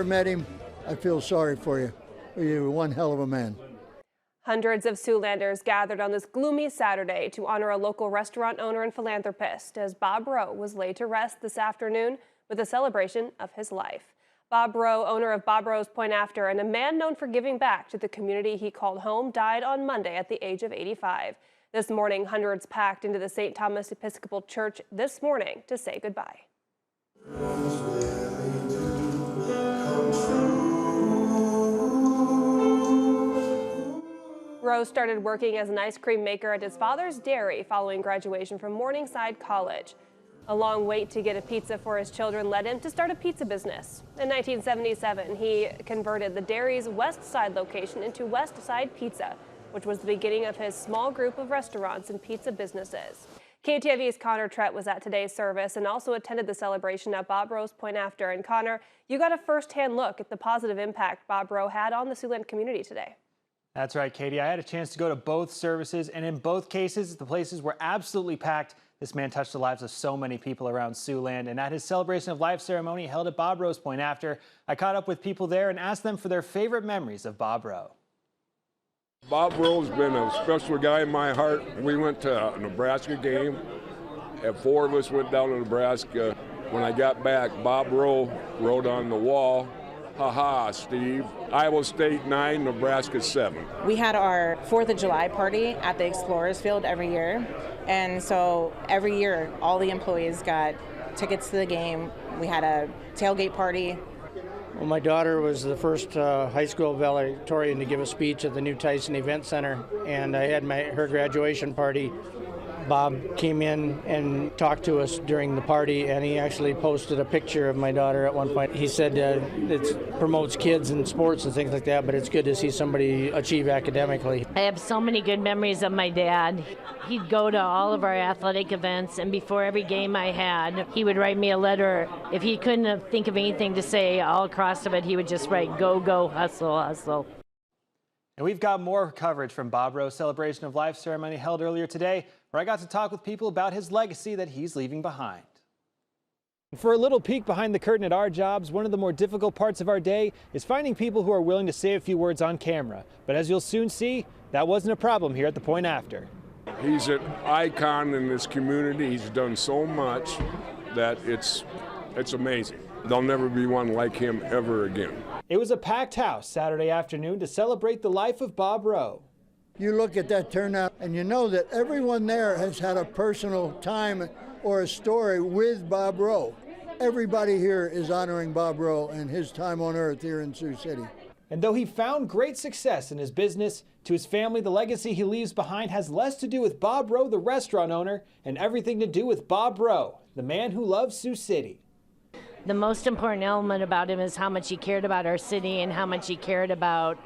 Met him, I feel sorry for you. You're one hell of a man. Hundreds of Siouxlanders gathered on this gloomy Saturday to honor a local restaurant owner and philanthropist as Bob Roe was laid to rest this afternoon with a celebration of his life. Bob Roe, owner of Bob Roe's Point After and a man known for giving back to the community he called home, died on Monday at the age of 85. This morning, hundreds packed into the St. Thomas Episcopal Church this morning to say goodbye. Roe started working as an ice cream maker at his father's dairy following graduation from Morningside College. A long wait to get a pizza for his children led him to start a pizza business. In 1977, he converted the dairy's West Side location into West Side Pizza, which was the beginning of his small group of restaurants and pizza businesses. KTV's Connor Trett was at today's service and also attended the celebration at Bob Roe's Point After. And Connor, you got a first-hand look at the positive impact Bob Roe had on the Siouxland community today. That's right, Katie. I had a chance to go to both services, and in both cases, the places were absolutely packed. This man touched the lives of so many people around Siouxland, and at his celebration of life ceremony held at Bob Roe's Point After, I caught up with people there and asked them for their favorite memories of Bob Roe. Bob Roe's been a special guy in my heart. We went to a Nebraska game, and 4 of us went down to Nebraska. When I got back, Bob Roe wrote on the wall, "Ha ha, Steve. Iowa State 9, Nebraska 7. We had our 4th of July party at the Explorers Field every year. And so every year, all the employees got tickets to the game. We had a tailgate party. Well, my daughter was the first high school valedictorian to give a speech at the new Tyson Event Center. And I had her graduation party. Bob came in and talked to us during the party, and he actually posted a picture of my daughter at one point. He said it promotes kids in sports and things like that, but it's good to see somebody achieve academically. I have so many good memories of my dad. He'd go to all of our athletic events, and before every game I had, he would write me a letter. If he couldn't think of anything to say all across of it, he would just write, "Go, go, hustle, hustle." And we've got more coverage from Bob Roe's celebration of life ceremony held earlier today, where I got to talk with people about his legacy that he's leaving behind. For a little peek behind the curtain at our jobs, one of the more difficult parts of our day is finding people who are willing to say a few words on camera. But as you'll soon see, that wasn't a problem here at the Point After. He's an icon in this community. He's done so much that it's amazing. There'll never be one like him ever again. It was a packed house Saturday afternoon to celebrate the life of Bob Roe. You look at that turnout and you know that everyone there has had a personal time or a story with Bob Roe. Everybody here is honoring Bob Roe and his time on earth here in Sioux City. And though he found great success in his business, to his family, the legacy he leaves behind has less to do with Bob Roe, the restaurant owner, and everything to do with Bob Roe, the man who loves Sioux City. The most important element about him is how much he cared about our city and how much he cared about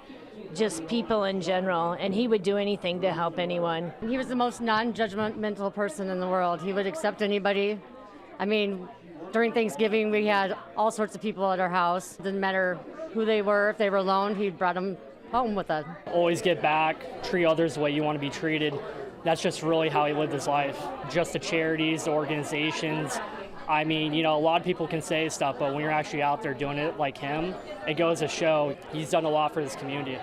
just people in general, and he would do anything to help anyone. He was the most non-judgmental person in the world. He would accept anybody. I mean, during Thanksgiving, we had all sorts of people at our house. Didn't matter who they were. If they were alone, he brought them home with us. Always get back, treat others the way you want to be treated. That's just really how he lived his life. Just the charities, the organizations. I mean, you know, a lot of people can say stuff, but when you're actually out there doing it like him, it goes to show he's done a lot for this community.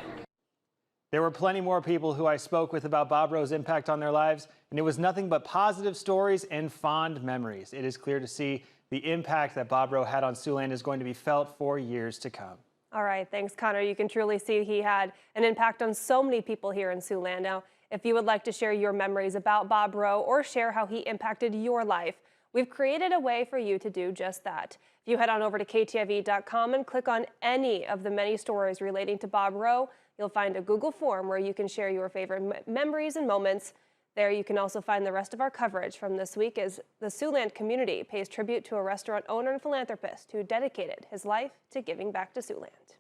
There were plenty more people who I spoke with about Bob Roe's impact on their lives, and it was nothing but positive stories and fond memories. It is clear to see the impact that Bob Roe had on Siouxland is going to be felt for years to come. All right, thanks, Connor. You can truly see he had an impact on so many people here in Siouxland. Now, if you would like to share your memories about Bob Roe or share how he impacted your life, we've created a way for you to do just that. If you head on over to KTIV.com and click on any of the many stories relating to Bob Roe, you'll find a Google form where you can share your favorite memories and moments. There you can also find the rest of our coverage from this week as the Siouxland community pays tribute to a restaurant owner and philanthropist who dedicated his life to giving back to Siouxland.